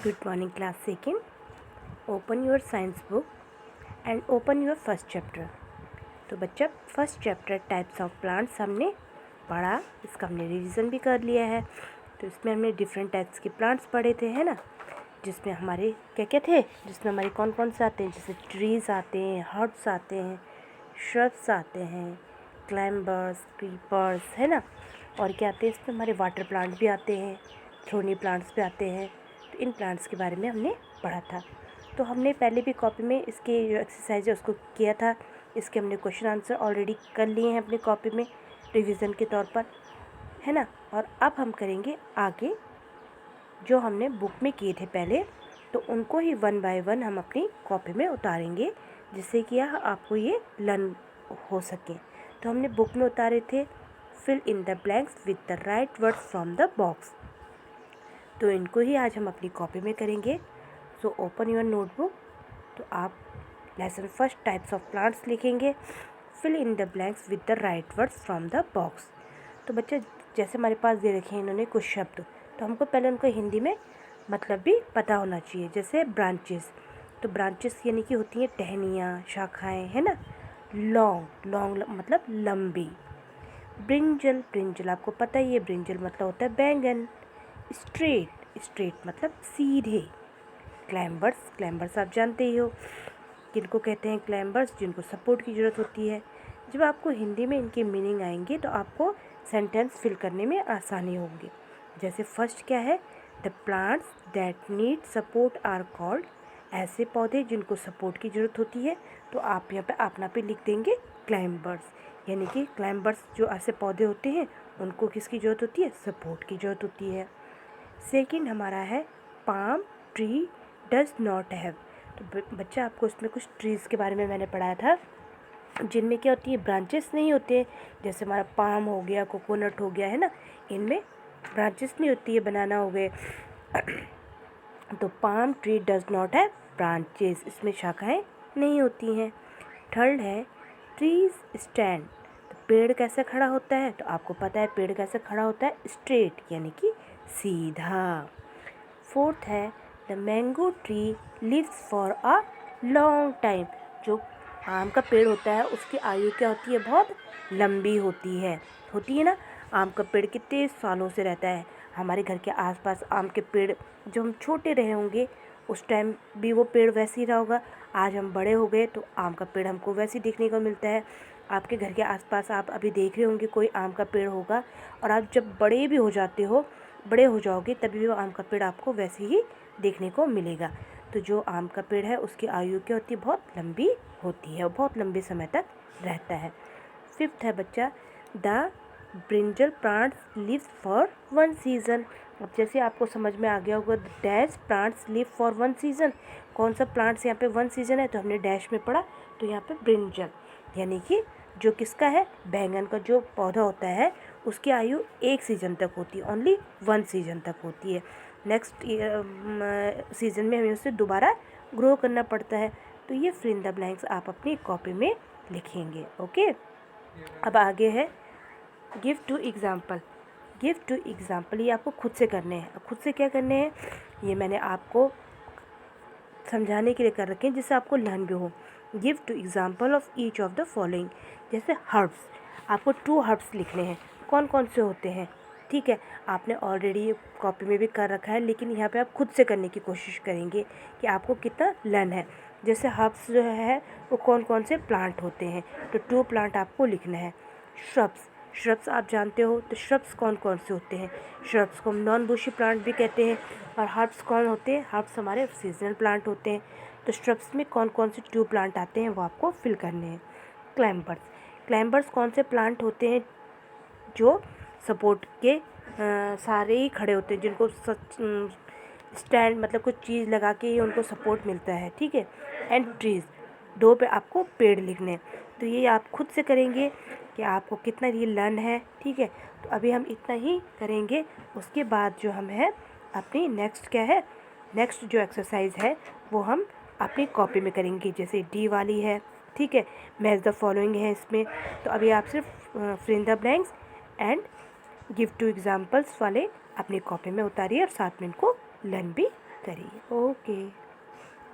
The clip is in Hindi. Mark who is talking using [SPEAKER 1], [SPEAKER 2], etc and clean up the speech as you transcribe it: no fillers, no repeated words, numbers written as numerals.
[SPEAKER 1] Good morning, class second. Open your science book and open your first chapter. तो बच्चा first chapter types of plants हमने पढ़ा, इसका हमने रिवीजन भी कर लिया है। तो इसमें हमने डिफरेंट टाइप्स के प्लांट्स पढ़े थे, है ना, जिसमें हमारे क्या क्या थे, जिसमें हमारे कौन कौन से आते हैं, जैसे ट्रीज़ आते हैं, हर्ब्स आते हैं, श्रब्स आते हैं, क्लाइंबर्स, क्रीपर्स, है ना, और क्या आते हैं इसमें हमारे वाटर प्लांट भी आते हैं, थ्रोनी प्लांट्स भी आते हैं। तो इन प्लांट्स के बारे में हमने पढ़ा था। तो हमने पहले भी कॉपी में इसके जो एक्सरसाइज है उसको किया था, इसके हमने क्वेश्चन आंसर ऑलरेडी कर लिए हैं अपनी कॉपी में रिवीजन के तौर पर, है ना। और अब हम करेंगे आगे जो हमने बुक में किए थे पहले, तो उनको ही वन बाय वन हम अपनी कॉपी में उतारेंगे, जिससे कि आपको ये लर्न हो सके। तो हमने बुक में उतारे थे fill in the blanks with the right words from the box. तो इनको ही आज हम अपनी कॉपी में करेंगे। So open your notebook. तो आप lesson first types of plants लिखेंगे, fill in the blanks with the right words from the box. तो बच्चे जैसे हमारे पास दे रखे हैं इन्होंने कुछ शब्द, तो हमको पहले उनको हिंदी में मतलब भी पता होना चाहिए। जैसे ब्रांचेस, तो ब्रांचेस यानी कि होती हैं टहनियाँ, शाखाएँ, है ना। लॉन्ग, लॉन्ग मतलब लंबी। ब्रिंजल, ब्रिंजल आपको पता ही है, ब्रिंजल मतलब होता है बैंगन। स्ट्रेट, स्ट्रेट मतलब सीधे। क्लाइंबर्स, क्लाइंबर्स आप जानते ही हो किनको कहते हैं, क्लाइंबर्स जिनको सपोर्ट की ज़रूरत होती है। जब आपको हिंदी में इनके मीनिंग आएंगे तो आपको सेंटेंस फिल करने में आसानी होगी। जैसे फर्स्ट क्या है, the plants that need support are called, ऐसे पौधे जिनको सपोर्ट की ज़रूरत होती है। तो आप यहाँ पे अपना पे लिख देंगे क्लाइंबर्स, यानी कि क्लाइंबर्स जो ऐसे पौधे होते हैं उनको किसकी ज़रूरत होती है, सपोर्ट की ज़रूरत होती है। सेकंड हमारा है palm tree does not have. तो बच्चा आपको इसमें कुछ ट्रीज़ के बारे में मैंने पढ़ाया था जिनमें क्या होती है, ब्रांचेस नहीं होते। जैसे हमारा पाम हो गया, कोकोनट हो गया, है ना, इनमें ब्रांचेस नहीं होती है, बनाना हो गए। तो palm tree does not have branches, इसमें शाखाएं नहीं होती हैं। थर्ड है ट्रीज स्टैंड, तो पेड़ कैसे खड़ा होता है, तो आपको पता है पेड़ कैसे खड़ा होता है, स्ट्रेट यानी कि सीधा। फोर्थ है the mango tree lives for a long time, जो आम का पेड़ होता है उसकी आयु क्या होती है, बहुत लंबी होती है ना। आम का पेड़ कितने सालों से रहता है। हमारे घर के आसपास आम के पेड़, जो हम छोटे रहे होंगे उस टाइम भी वो पेड़ वैसे ही रहा होगा। आज हम बड़े हो गए तो आम का पेड़ हमको वैसे ही देखने को मिलता है। आपके घर के आसपास आप अभी देख रहे होंगे कोई आम का पेड़ होगा, और आप जब बड़े भी हो जाते हो, बड़े हो जाओगे तभी भी वो आम का पेड़ आपको वैसे ही देखने को मिलेगा। तो जो आम का पेड़ है उसकी आयु क्या होती है, बहुत लंबी होती है, बहुत लंबे समय तक रहता है। फिफ्थ है बच्चा the brinjal plants lives for one season. अब जैसे आपको समझ में आ गया होगा, dash plants live for one season, कौन सा प्लांट्स यहाँ पे वन सीज़न है, तो हमने डैश में पढ़ा। तो यहाँ पे ब्रिंजल यानी कि जो किसका है, बैंगन का जो पौधा होता है उसकी आयु एक सीज़न तक होती है, ओनली वन सीज़न तक होती है। नेक्स्ट सीज़न में हमें उसे दोबारा ग्रो करना पड़ता है। तो ये फिल इन द ब्लैंक्स आप अपनी कॉपी में लिखेंगे। ओके, अब आगे है give two example. Give two example ये आपको खुद से करने हैं। खुद से क्या करने हैं, ये मैंने आपको समझाने के लिए कर रखे हैं जिससे आपको लर्न भी हो। Give two example of each of the following. जैसे हर्ब्स, आपको 2 हर्ब्स लिखने हैं, कौन कौन से होते हैं, ठीक है। आपने ऑलरेडी कॉपी में भी कर रखा है, लेकिन यहाँ पे आप खुद से करने की कोशिश करेंगे कि आपको कितना लर्न है। जैसे हर्ब्स जो है वो कौन कौन से प्लांट होते हैं, तो 2 प्लांट आपको लिखना है। श्रब्स, श्रब्स आप जानते हो, तो श्रब्स कौन कौन से होते हैं, श्रब्स को हम नॉन बुशी प्लांट भी कहते हैं। और हर्ब्स कौन होते हैं, हर्ब्स हमारे सीजनल प्लांट होते हैं। तो श्रब्स में कौन कौन से 2 प्लांट आते हैं वो आपको फिल करने हैं। क्लाइंबर्स, क्लाइंबर्स कौन से प्लांट होते हैं, जो सपोर्ट के सारे ही खड़े होते हैं, जिनको स्टैंड मतलब कुछ चीज़ लगा के ही उनको सपोर्ट मिलता है, ठीक है। एंड ट्रीज़, 2 पे आपको पेड़ लिखने हैं। तो ये आप खुद से करेंगे कि आपको कितना ये लर्न है, ठीक है। तो अभी हम इतना ही करेंगे, उसके बाद जो हम है अपनी नेक्स्ट क्या है, नेक्स्ट जो एक्सरसाइज है वो हम अपनी कॉपी में करेंगे। जैसे डी वाली है, ठीक है, मैच द फॉलोइंग है इसमें। तो अभी आप सिर्फ fill in the blanks and give two examples वाले अपनी कॉपी में उतारिए और साथ में इनको लर्न भी करिए। ओके।